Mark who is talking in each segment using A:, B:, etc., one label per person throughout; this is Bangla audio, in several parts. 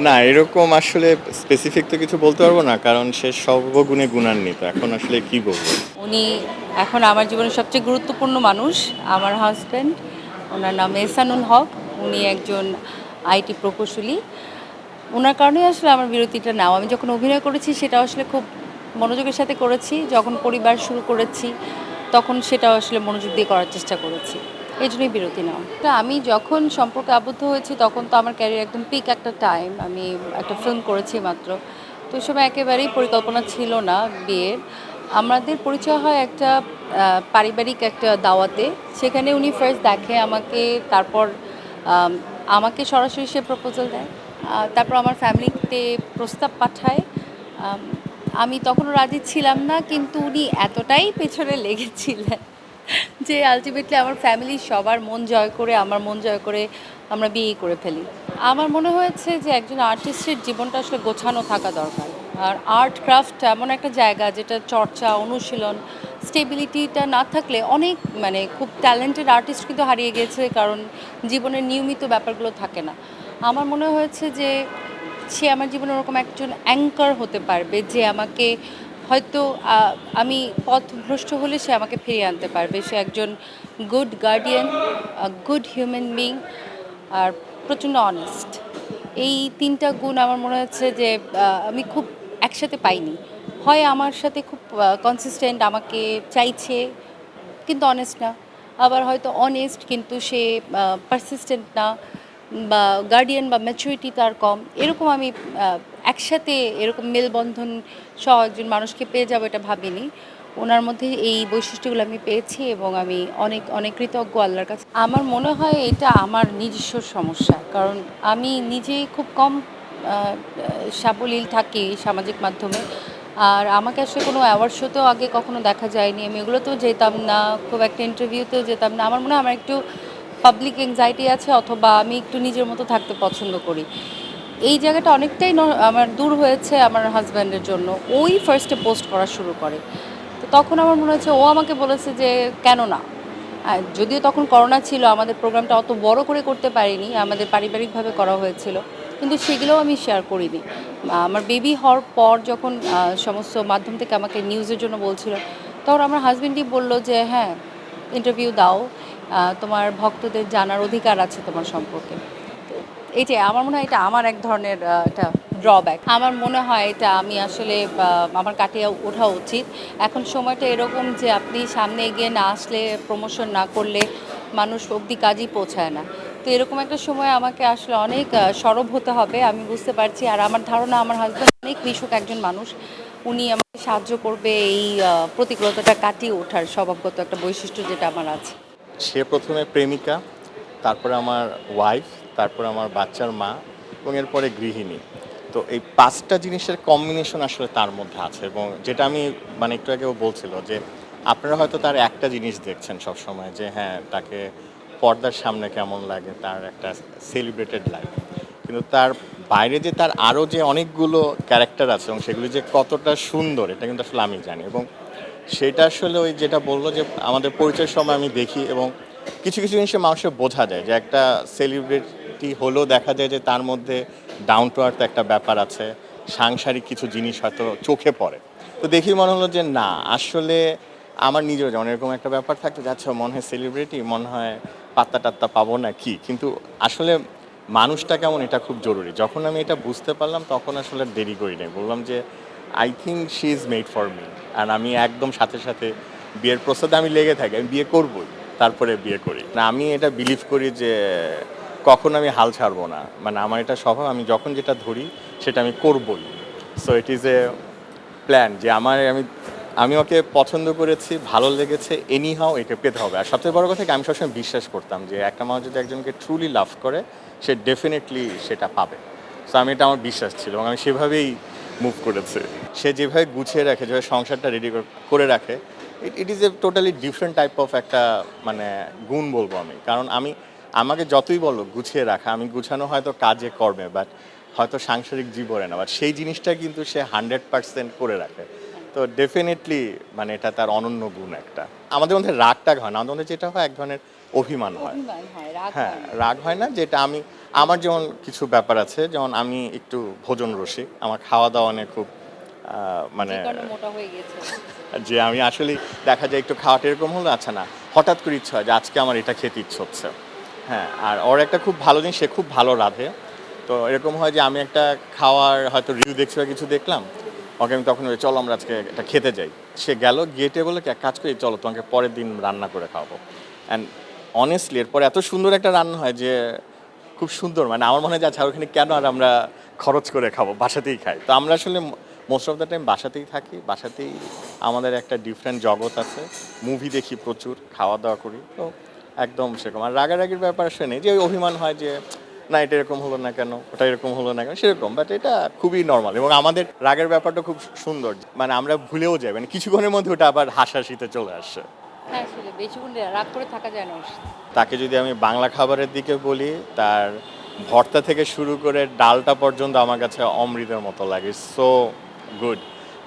A: না, এরকম আসলে স্পেসিফিক তো কিছু বলতে পারবো না। কারণ সে সর্বগুণে গুণান্বিত। এখন আসলে কি বলবো?
B: উনি এখন আমার জীবনের সবচেয়ে গুরুত্বপূর্ণ মানুষ, আমার হাসব্যান্ড। ওনার নাম এহসানুল হক। উনি একজন আইটি প্রকৌশলী। উনার কারণেই আসলে আমার বিরতিটা নেওয়া। আমি যখন অভিনয় করেছি সেটা আসলে খুব মনোযোগের সাথে করেছি। যখন পরিবার শুরু করেছি তখন সেটাও আসলে মনোযোগ দিয়ে করার চেষ্টা করেছি। এজন্যই বিরতি নেওয়া। তা আমি যখন সম্পর্কে আবদ্ধ হয়েছি তখন তো আমার ক্যারিয়ার একদম পিক একটা টাইম। আমি একটা ফিল্ম করেছি মাত্র। তো ওই সময় একেবারেই পরিকল্পনা ছিল না বিয়ের। আমাদের পরিচয় হয় একটা পারিবারিক একটা দাওয়াতে। সেখানে উনি ফার্স্ট দেখে আমাকে, তারপর আম আমাকে সরাসরি সে প্রপোজাল দেয়। তারপর আমার ফ্যামিলিতে প্রস্তাব পাঠায়। আম আমি তখনও রাজি ছিলাম না, কিন্তু উনি এতটাই পেছনে লেগেছিলেন যে আল্টিমেটলি আমার ফ্যামিলির সবার মন জয় করে, আমার মন জয় করে আমরা বিয়ে করে ফেলি। আমার মনে হয়েছে যে একজন আর্টিস্টের জীবনটা আসলে গোছানো থাকা দরকার। আর আর্ট ক্রাফট এমন একটা জায়গা যেটা চর্চা, অনুশীলন, স্টেবিলিটিটা না থাকলে অনেক খুব ট্যালেন্টেড আর্টিস্ট কিন্তু হারিয়ে গেছে, কারণ জীবনের নিয়মিত ব্যাপারগুলো থাকে না। আমার মনে হয়েছে যে সে আমার জীবনে ওরকম একজন অ্যাঙ্কার হতে পারবে যে আমাকে হয়তো আমি পথভ্রষ্ট হলে সে আমাকে ফিরিয়ে আনতে পারবে। সে একজন good guardian, good human being, আর প্রচণ্ড অনেস্ট। এই ৩টা গুণ আমার মনে হচ্ছে যে আমি খুব একসাথে পাইনি। হয় আমার সাথে খুব কনসিস্টেন্ট, আমাকে চাইছে কিন্তু অনেস্ট না। আবার হয়তো অনেস্ট কিন্তু সে পারসিস্টেন্ট না, বা গার্ডিয়ান বা ম্যাচুরিটি তার কম। এরকম আমি একসাথে এরকম মেলবন্ধন সহ একজন মানুষকে পেয়ে যাবো এটা ভাবিনি। ওনার মধ্যে এই বৈশিষ্ট্যগুলো আমি পেয়েছি এবং আমি অনেক অনেক কৃতজ্ঞ আল্লাহর কাছে। আমার মনে হয় এটা আমার নিজস্ব সমস্যা, কারণ আমি নিজেই খুব কম সাবলীল থাকি সামাজিক মাধ্যমে। আর আমাকে আসলে কোনো অ্যাওয়ার্ড শোতেও আগে কখনো দেখা যায়নি। আমি এগুলোতেও যেতাম না, খুব একটা ইন্টারভিউতেও যেতাম না। আমার মনে হয় আমার একটু পাবলিক এংজাইটি আছে, অথবা আমি একটু নিজের মতো থাকতে পছন্দ করি। এই জায়গাটা অনেকটাই আমার দূর হয়েছে আমার হাজব্যান্ডের জন্য। ওই ফার্স্টে পোস্ট করা শুরু করে। তো তখন আমার মনে হচ্ছে ও আমাকে বলেছে যে কেন না। যদিও তখন করোনা ছিল, আমাদের প্রোগ্রামটা অত বড় করে করতে পারিনি, আমাদের পারিবারিকভাবে করা হয়েছিল, কিন্তু সেগুলোও আমি শেয়ার করিনি। আমার বেবি হওয়ার পর যখন সমস্ত মাধ্যম থেকে আমাকে নিউজের জন্য বলছিল, তখন আমার হাজব্যান্ডই বলল যে হ্যাঁ, ইন্টারভিউ দাও, তোমার ভক্তদের জানার অধিকার আছে তোমার সম্পর্কে। তো এইটাই আমার মনে হয়, এটা আমার এক ধরনের একটা ড্রব্যাক। আমার মনে হয় এটা আমি আসলে আমার কাটিয়ে ওঠা উচিত। এখন সময়টা এরকম যে আপনি সামনে এগিয়ে না আসলে, প্রমোশন না করলে মানুষ অবধি কাজই পৌঁছায় না। তো এরকম একটা সময় আমাকে আসলে অনেক সরব হতে হবে, আমি বুঝতে পারছি। আর আমার ধারণা আমার হাজব্যান্ড অনেক মিশুক একজন মানুষ। উনি আমাকে সাহায্য করবে এই প্রতিকূলতাটা কাটিয়ে ওঠার স্বভাবগত একটা বৈশিষ্ট্য যেটা আমার আছে।
A: সে ১ম এ প্রেমিকা, তারপরে আমার ওয়াইফ, তারপরে আমার বাচ্চার মা এবং এরপরে গৃহিণী। তো এই ৫ টা জিনিসের কম্বিনেশন আসলে তার মধ্যে আছে এবং যেটা আমি একটু আগেও বলছিল যে, আপনারা হয়তো তার একটা জিনিস দেখছেন সবসময় যে হ্যাঁ, তাকে পর্দার সামনে কেমন লাগে, তার একটা সেলিব্রেটেড লাইফ। কিন্তু তার বাইরে যে তার আরও যে অনেকগুলো ক্যারেক্টার আছে এবং সেগুলি যে কতটা সুন্দর, এটা কিন্তু আসলে আমি জানি এবং সেটা আসলে ওই যেটা বলল যে আমাদের পরিচয়ের সময় আমি দেখি এবং কিছু কিছু জিনিসে মানুষের বোঝা যায় যে একটা সেলিব্রিটি হলেও দেখা যায় যে তার মধ্যে ডাউন টু আর্থ একটা ব্যাপার আছে, সাংসারিক কিছু জিনিস হয়তো চোখে পড়ে। তো দেখি মনে হলো যে না, আসলে আমার নিজেরও যেমন এরকম একটা ব্যাপার থাকতো যে আচ্ছা মনে হয় সেলিব্রিটি, মনে হয় পাত্তা টাত্তা পাবো না কি, কিন্তু আসলে মানুষটা কেমন এটা খুব জরুরি। যখন আমি এটা বুঝতে পারলাম তখন আসলে দেরি করি নাই, বললাম যে I think she is made for me. আর আমি একদম সাথে সাথে বিয়ের প্রস্তাবে আমি লেগে থাকি, আমি বিয়ে করবই, তারপরে বিয়ে করি না। আমি এটা বিলিভ করি যে কখন আমি হাল ছাড়বো না, আমার এটা স্বভাব, আমি যখন যেটা ধরি সেটা আমি করবই। So it is a plan যে আমি আমি ওকে পছন্দ করেছি, ভালো লেগেছে, এনি হাও একে পেতে হবে। আর সবচেয়ে বড় কথা কি, আমি সবসময় বিশ্বাস করতাম যে একটা মানুষ যদি একজনকে ট্রুলি লাভ করে সে ডেফিনেটলি সেটা পাবে। সো আমি, এটা আমার বিশ্বাস ছিল এবং আমি সেভাবেই মুভ করেছি। সে যেভাবে গুছিয়ে রাখে, যেভাবে সংসারটা রেডি করে রাখে, it is a totally different type of একটা মানে গুণ বলবো আমি। কারণ আমাকে যতই বলো গুছিয়ে রাখা, আমি গুছানো হয়তো কাজে কর্মে, বাট হয়তো সাংসারিক জীবনে না, বাট সেই জিনিসটা কিন্তু সে 100% করে রাখে। তো ডেফিনেটলি এটা তার অনন্য গুণ একটা। আমাদের মধ্যে রাগ টাগ হয় না, আমাদের মধ্যে যেটা হয় এক ধরনের অভিমান হয়।
B: অভিমান হয়, রাগ
A: হ্যাঁ,
B: হয় না।
A: রাগ হয় না, যেটা আমি আমার যেমন কিছু ব্যাপার আছে, যেমন আমি একটু ভোজন রসিক, আমার খাওয়া দাওয়া নিয়ে খুব মানে
B: যে কারণে মোটা হয়ে গেছে।
A: যে আমি আসলে দেখা যায় একটু খাওয়াটা এরকম হলো, আচ্ছা না হঠাৎ করে ইচ্ছা হয় যে আজকে আমার এটা খেতে ইচ্ছে হচ্ছে। হ্যাঁ, আর ওর একটা খুব ভালো জিনিস, সে খুব ভালো রাঁধে। তো এরকম হয় যে আমি একটা খাওয়ার হয়তো রিভিউ দেখছি বা কিছু দেখলাম, ওকে আমি তখন চলো আমরা আজকে এটা খেতে যাই। সে গেল, গিয়ে বলে কি এক কাজ করি, চলো তোমাকে পরের দিন রান্না করে খাওয়াবো। অ্যান্ড অনেস্টলি এরপর এত সুন্দর একটা রান্না হয় যে খুব সুন্দর, মানে আমার মনে হয় যে আচ্ছা ওখানে কেন আর আমরা খরচ করে খাবো, বাসাতেই খাই। তো আমরা আসলে মোস্ট অফ দ্য টাইম বাসাতেই থাকি, বাসাতেই আমাদের একটা ডিফারেন্ট জগৎ আছে। মুভি দেখি প্রচুর, খাওয়া দাওয়া করি, তো একদম সেরকম। আর রাগারাগির ব্যাপার আসলে নেই, যে ওই অভিমান হয় যে না এটা এরকম হলো না কেন, ওটা এরকম হলো না কেন, সেরকম। বাট এটা খুবই নর্মাল, এবং আমাদের রাগের ব্যাপারটা খুব সুন্দর, মানে আমরা ভুলেও যাই, মানে কিছুক্ষণের মধ্যে ওটা আবার হাসাহাসিতে চলে আসে।
B: হ্যাঁ, আসলে বেশিক্ষণ রাগ করে থাকা যায় না ওর সাথে।
A: তাকে যদি আমি বাংলা খাবারের দিকে বলি, তার ভর্তা থেকে শুরু করে ডালটা পর্যন্ত আমার কাছে অমৃতের মতো লাগে, সো গুড।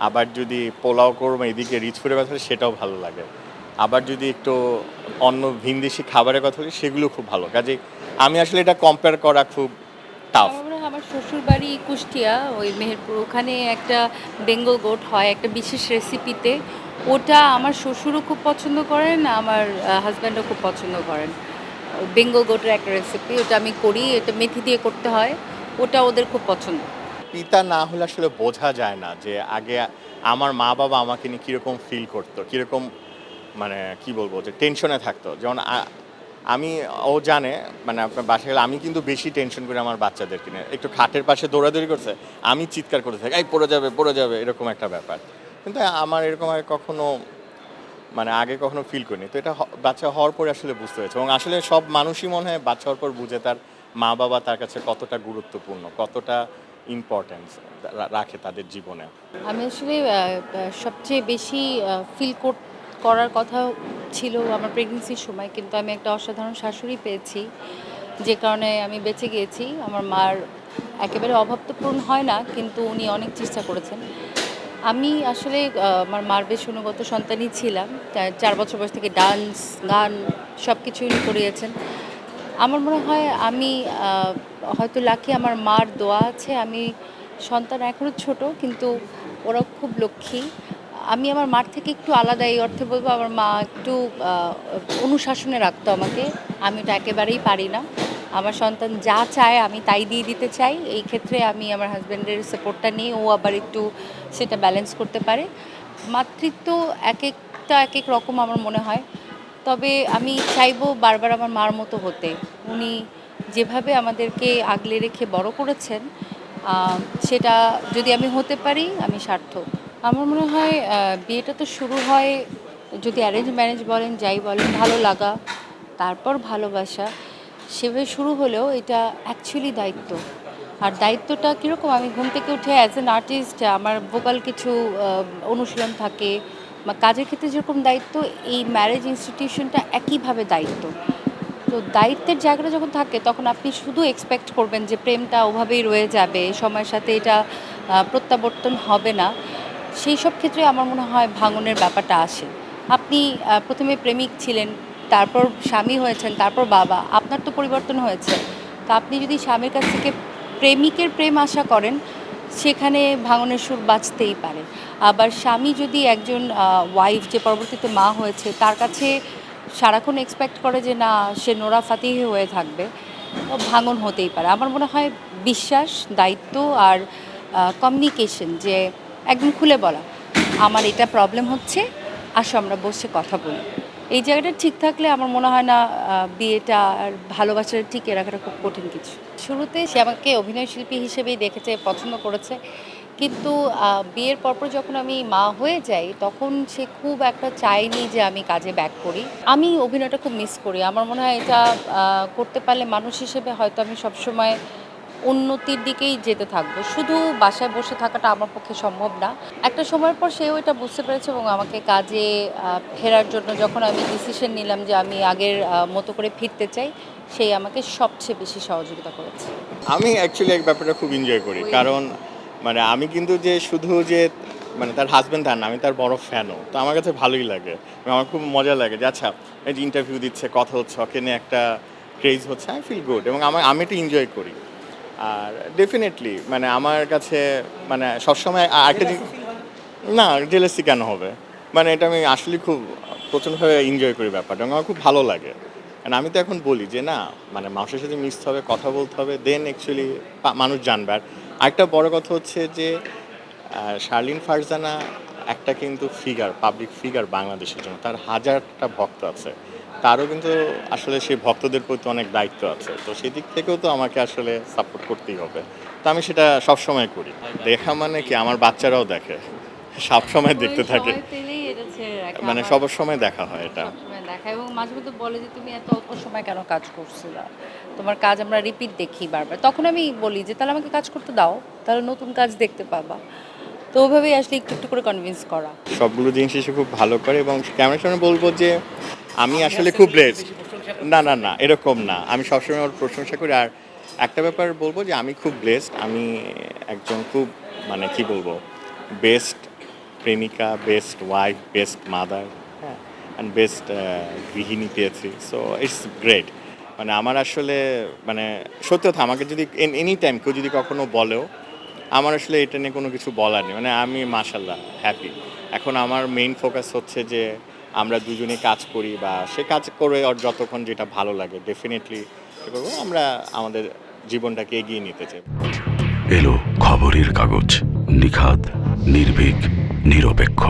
A: আবার যদি পোলাও করবো এদিকে রিচপুরের কথা বলি, সেটাও ভালো লাগে। আবার যদি একটু অন্য ভিনদেশি খাবারের কথা বলি, সেগুলো খুব ভালো। কাজে আমি আসলে এটা কম্পেয়ার করা খুব টাফ।
B: আমার মনে হয় আমার শ্বশুর বাড়ি কুষ্টিয়া, ওই মেহেরপুর, ওখানে একটা বেঙ্গল গোট হয় একটা বিশেষ রেসিপিতে। ওটা আমার শ্বশুরও খুব পছন্দ করেন, আমার হাজব্যান্ডও খুব পছন্দ করেন। বেঙ্গল গোটের একটা রেসিপি, ওটা আমি করি, এটা মেথি দিয়ে করতে হয়। ওটা ওদের খুব পছন্দ।
A: পিতা না হলে আসলে বোঝা যায় না যে আগে আমার মা বাবা আমাকে নিয়ে কীরকম ফিল করতো, কীরকম মানে কি বলবো, যে টেনশনে থাকতো। যেমন আমি, ও জানে, মানে আপনার বাসায় গেলে আমি কিন্তু বেশি টেনশন করি আমার বাচ্চাদেরকে নিয়ে। একটু খাটের পাশে দৌড়াদৌড়ি করছে, আমি চিৎকার করতে থাকি, এই পড়ে যাবে এরকম একটা ব্যাপার। কিন্তু আমার এরকম আগে কখনো, মানে আগে কখনো ফিল করিনি। তো এটা বাচ্চা হওয়ার পরে আসলে বুঝতে হয়েছে, এবং আসলে সব মানুষই মনে হয় বাচ্চা হওয়ার পর বুঝে তার মা বাবা তার কাছে কতটা গুরুত্বপূর্ণ, কতটা ইম্পর্টেন্স রাখে তাদের জীবনে।
B: আমি আসলে সবচেয়ে বেশি ফিল করার কথা ছিল আমার প্রেগনেন্সির সময়, কিন্তু আমি একটা অসাধারণ শাশুড়ি পেয়েছি, যে কারণে আমি বেঁচে গিয়েছি। আমার মার একেবারে অভাব তো পূরণ হয় না, কিন্তু উনি অনেক চেষ্টা করেছেন। আমি আসলে আমার মার বেশ অনুগত সন্তানই ছিলাম। ৪ বছর বয়স থেকে ডান্স, গান সব কিছুই উনি করিয়েছেন। আমার মনে হয় আমি হয়তো লাকি, আমার মার দোয়া আছে। আমি সন্তান এখনও ছোট, কিন্তু ওরা খুব লক্ষ্মী। আমি আমার মার থেকে একটু আলাদা, এই অর্থে বলবো আমার মা একটু অনুশাসনে রাখতো আমাকে। আমি ওটা একেবারেই পারি না। আমার সন্তান যা চায় আমি তাই দিয়ে দিতে চাই। এই ক্ষেত্রে আমি আমার হাজব্যান্ডের সাপোর্টটা নিই, ও আবার একটু সেটা ব্যালেন্স করতে পারে। মাতৃত্ব একেকটা একেক রকম আমার মনে হয়। তবে আমি চাইবো বারবার আমার মার মতো হতে। উনি যেভাবে আমাদেরকে আগলে রেখে বড় করেছেন, আ সেটা যদি আমি হতে পারি আমি সার্থক। আমার মনে হয় বিয়েটা তো শুরু হয়, যদি অ্যারেঞ্জ ম্যারেজ বলেন যাই বলেন, ভালো লাগা, তারপর ভালোবাসা, সেভাবে শুরু হলেও এটা অ্যাকচুয়ালি দায়িত্ব। আর দায়িত্বটা কীরকম, আমি ঘুম থেকে উঠে অ্যাজ অ্যান আর্টিস্ট আমার ভোকাল কিছু অনুশীলন থাকে, বা কাজের ক্ষেত্রে যেরকম দায়িত্ব, এই ম্যারেজ ইনস্টিটিউশনটা একইভাবে দায়িত্ব। তো দায়িত্বের জায়গাটা যখন থাকে তখন আপনি শুধু এক্সপেক্ট করবেন যে প্রেমটা ওভাবেই রয়ে যাবে, সময়ের সাথে এটা প্রত্যাবর্তন হবে না। সেই সব ক্ষেত্রে আমার মনে হয় ভাঙনের ব্যাপারটা আসে। আপনি প্রথমে প্রেমিক ছিলেন, তারপর স্বামী হয়েছেন, তারপর বাবা, আপনার তো পরিবর্তন হয়েছে। তা আপনি যদি স্বামীর কাছ থেকে প্রেমিকের প্রেম আশা করেন, সেখানে ভাঙনের সুর বাজতেই পারে। আবার স্বামী যদি একজন ওয়াইফ, যে পরবর্তীতে মা হয়েছে, তার কাছে সারাক্ষণ এক্সপেক্ট করে যে না সে নোরা ফাতেহি হয়ে থাকবে, তো ভাঙন হতেই পারে। আমার মনে হয় বিশ্বাস, দায়িত্ব আর কমিউনিকেশন, যে একদম খুলে বলা, আমার এটা প্রবলেম হচ্ছে, আসো আমরা বসে কথা বলি। এই জায়গাটা ঠিক থাকলে আমার মনে হয় না বিয়েটা আর ভালোবাসাটা টিকিয়ে রাখাটা খুব কঠিন কিছু। শুরুতে সে আমাকে অভিনয়শিল্পী হিসেবেই দেখেছে, পছন্দ করেছে। কিন্তু বিয়ের পরপর যখন আমি মা হয়ে যাই, তখন সে খুব একটা চায়নি যে আমি কাজে ব্যাক করি। আমি অভিনয়টা খুব মিস করি। আমার মনে হয় এটা করতে পারলে মানুষ হিসেবে হয়তো আমি সবসময় উন্নতির দিকেই যেতে থাকবো। শুধু বাসায় বসে থাকাটা আমার পক্ষে সম্ভব না। একটা সময়ের পর সেও এটা বুঝতে পেরেছে, এবং আমাকে কাজে ফেরার জন্য যখন আমি ডিসিশন নিলাম যে আমি আগের মতো করে ফিরতে চাই, সেই আমাকে সবচেয়ে বেশি সহযোগিতা করেছে।
A: আমি অ্যাকচুয়ালি এক ব্যাপারটা খুব এনজয় করি, কারণ মানে আমি কিন্তু যে শুধু যে মানে তার হাজবেন্ড তার না, আমি তার বড় ফ্যানও। তো আমার কাছে ভালোই লাগে, আমার খুব মজা লাগে যে আচ্ছা এই যে ইন্টারভিউ দিচ্ছে, কথা হচ্ছে, ওকে নিয়ে একটা ক্রেজ হচ্ছে, আই ফিল গুড এবং আমি এটা এনজয় করি। আর ডেফিনেটলি মানে আমার কাছে মানে সবসময় আরেকটা না, জেলাসি কেন হবে? মানে এটা আমি আসলে খুব প্রচণ্ডভাবে এনজয় করি ব্যাপারটা এবং আমার খুব ভালো লাগে। কারণ আমি তো এখন বলি যে না, মানে মানুষের সাথে মিশতে হবে, কথা বলতে হবে, দেন অ্যাকচুয়ালি মানুষ জানবে। আর আরেকটা বড় কথা হচ্ছে যে শার্লিন ফারজানা একটা কিন্তু পাবলিক ফিগার বাংলাদেশের জন্য। তার হাজারটা ভক্ত আছে। তারও কিন্তু আসলে সেই ভক্তদের প্রতি অনেক দায়িত্ব আছে। তো সেদিক থেকেও তো আমাকে আসলে সাপোর্ট করতেই হবে। তো আমি সেটা সবসময় করি। দেখা মানে কি আমার বাচ্চারাও দেখে। সবসময় দেখতে থাকে।
B: সময় পেলেই এটা ছেড়ে রাখে
A: মানে
B: আমার
A: সবার সময় দেখা হয় এটা।
B: সবসময় দেখা এবং মাঝে মধ্যে বলে যে তুমি এত অল্প সময় কেন কাজ করছিলা, তোমার কাজ আমরা রিপিট দেখি বারবার। তখন আমি বলি যে তাহলে আমাকে কাজ করতে দাও, তাহলে নতুন কাজ দেখতে পাবা। তো ওইভাবেই আসলে একটু একটু করে কনভিন্স করা।
A: সবগুলো জিনিস এসে খুব ভালো করে এবং ক্যামেরার সামনে বলবো যে আমি আসলে খুব ব্লেসড। না, এরকম না। আমি সবসময় ওর প্রশংসা করি। আর একটা ব্যাপার বলবো যে আমি খুব ব্লেসড। আমি একজন খুব মানে কি বলবো বেস্ট প্রেমিকা, বেস্ট ওয়াইফ, বেস্ট মাদার, হ্যাঁ, অ্যান্ড বেস্ট গৃহিণী পেয়েছি। So it's great. মানে আমার আসলে মানে সত্যি কথা আমাকে যদি এনি টাইম কেউ যদি কখনো বলেও আমার আসলে এটা নিয়ে কোনো কিছু বলার নেই। মানে আমি মাশাআল্লাহ হ্যাপি। এখন আমার মেইন ফোকাস হচ্ছে যে আমরা দুজনে কাজ করি বা সে কাজ করে ওর যতক্ষণ যেটা ভালো লাগে ডেফিনেটলি করবো। আমরা আমাদের জীবনটাকে এগিয়ে নিতে চাই।
C: এলো খবরের কাগজ, নিখাত, নির্ভীক, নিরপেক্ষ।